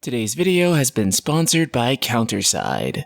Today's video has been sponsored by Counterside.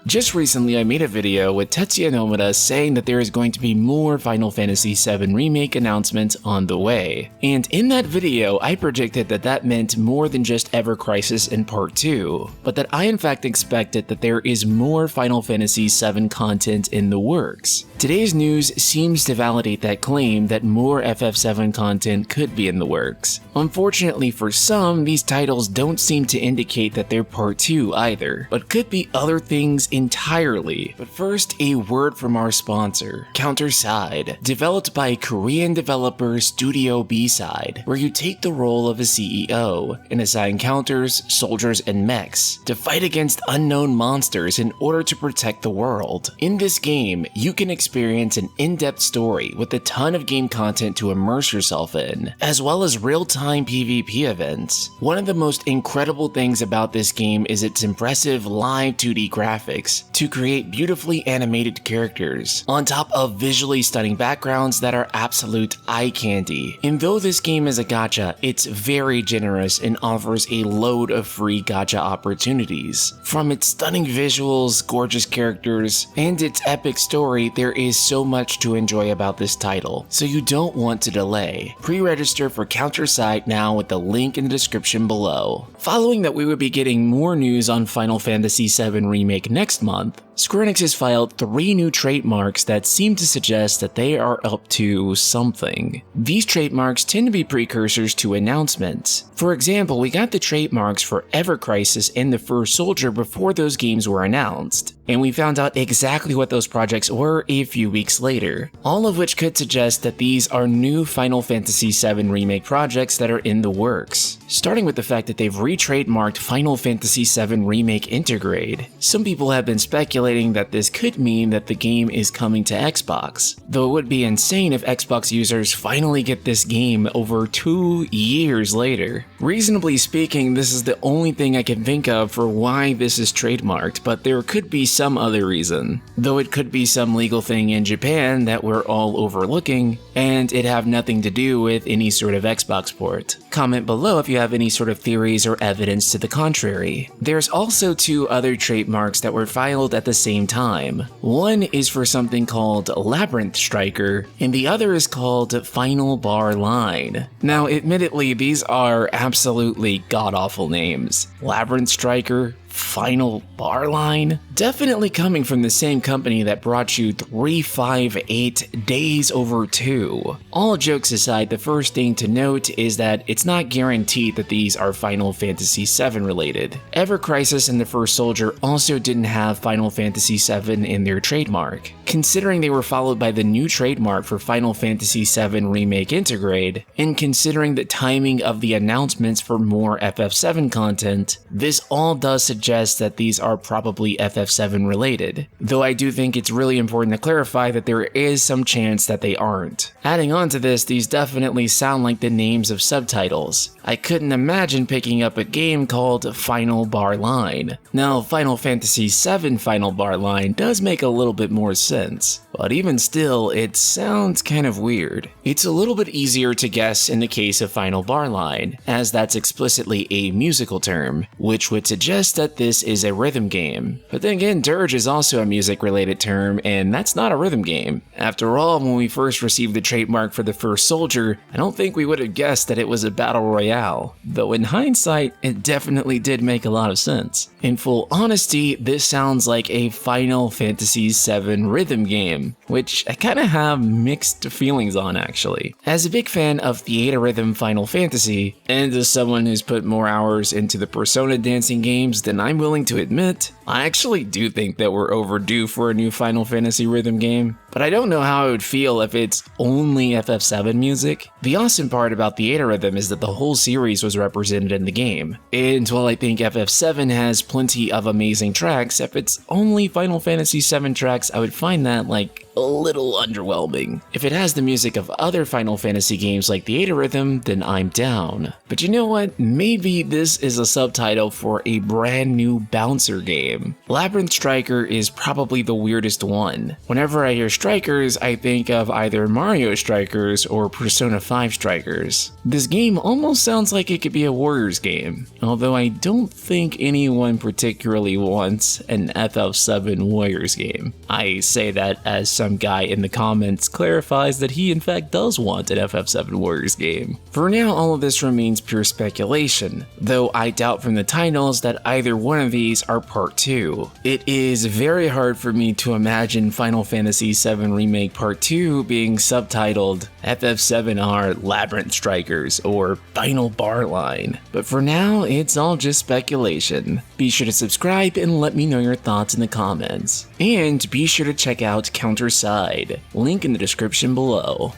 Just recently, I made a video with Tetsuya Nomura saying that there is going to be more Final Fantasy VII Remake announcements on the way. And in that video, I predicted that that meant more than just Ever Crisis in Part 2, but that I in fact expected that there is more Final Fantasy VII content in the works. Today's news seems to validate that claim that more FF7 content could be in the works. Unfortunately for some, these titles don't seem to indicate that they're Part 2 either, but could be other things entirely. But first, a word from our sponsor, Counterside, developed by Korean developer Studio B-Side, where you take the role of a CEO and assign counters, soldiers, and mechs to fight against unknown monsters in order to protect the world. In this game, you can experience an in-depth story with a ton of game content to immerse yourself in, as well as real-time PvP events. One of the most incredible things about this game is its impressive live 2D graphics to create beautifully animated characters, on top of visually stunning backgrounds that are absolute eye candy. And though this game is a gacha, it's very generous and offers a load of free gacha opportunities. From its stunning visuals, gorgeous characters, and its epic story, there is so much to enjoy about this title, so you don't want to delay. Pre-register for Counterside now with the link in the description below. Following that we would be getting more news on Final Fantasy VII Remake next month, Square Enix has filed 3 new trademarks that seem to suggest that they are up to something. These trademarks tend to be precursors to announcements. For example, we got the trademarks for Ever Crisis and The First Soldier before those games were announced, and we found out exactly what those projects were a few weeks later, all of which could suggest that these are new Final Fantasy VII Remake projects that are in the works. Starting with the fact that they've re-trademarked Final Fantasy VII Remake Intergrade. Some people have been speculating that this could mean that the game is coming to Xbox, though it would be insane if Xbox users finally get this game over 2 years later. Reasonably speaking, this is the only thing I can think of for why this is trademarked, but there could be some other reason. Though it could be some legal thing in Japan that we're all overlooking, and it have nothing to do with any sort of Xbox port. Comment below if you have any sort of theories or evidence to the contrary. There's also 2 other trademarks that were filed at the same time. One is for something called Labyrinth Striker, and the other is called Final Bar Line. Now, admittedly, these are absolutely god-awful names. Labyrinth Striker, Final Bar Line? Definitely coming from the same company that brought you 358 Days Over 2. All jokes aside, the first thing to note is that it's not guaranteed that these are Final Fantasy VII related. Ever Crisis and The First Soldier also didn't have Final Fantasy VII in their trademark. Considering they were followed by the new trademark for Final Fantasy VII Remake Intergrade, and considering the timing of the announcements for more FF7 content, this all does suggest that these are probably FF7 related, though I do think it's really important to clarify that there is some chance that they aren't. Adding on to this, these definitely sound like the names of subtitles. I couldn't imagine picking up a game called Final Bar Line. Now, Final Fantasy VII Final Bar Line does make a little bit more sense, but even still, it sounds kind of weird. It's a little bit easier to guess in the case of Final Bar Line, as that's explicitly a musical term, which would suggest that this is a rhythm game. But then again, dirge is also a music-related term, and that's not a rhythm game. After all, when we first received the trademark for The First Soldier, I don't think we would have guessed that it was a battle royale, though in hindsight, it definitely did make a lot of sense. In full honesty, this sounds like a Final Fantasy VII rhythm game, which I kinda have mixed feelings on actually. As a big fan of theater rhythm Final Fantasy, and as someone who's put more hours into the Persona dancing games than I'm willing to admit, I actually do think that we're overdue for a new Final Fantasy rhythm game, but I don't know how I would feel if it's only FF7 music. The awesome part about Theater Rhythm is that the whole series was represented in the game, and while I think FF7 has plenty of amazing tracks, if it's only Final Fantasy VII tracks, I would find that like a little underwhelming. If it has the music of other Final Fantasy games like the Ada Rhythm, then I'm down. But you know what? Maybe this is a subtitle for a brand new bouncer game. Labyrinth Striker is probably the weirdest one. Whenever I hear strikers, I think of either Mario Strikers or Persona 5 Strikers. This game almost sounds like it could be a Warriors game, although I don't think anyone particularly wants an FF7 Warriors game. I say that as some guy in the comments clarifies that he in fact does want an FF7 Warriors game. For now, all of this remains pure speculation, though I doubt from the titles that either one of these are part 2. It is very hard for me to imagine Final Fantasy VII Remake Part 2 being subtitled FF7R Labyrinth Strikers or Final Bar Line, but for now it's all just speculation. Be sure to subscribe and let me know your thoughts in the comments. And be sure to check out Counterside, link in the description below.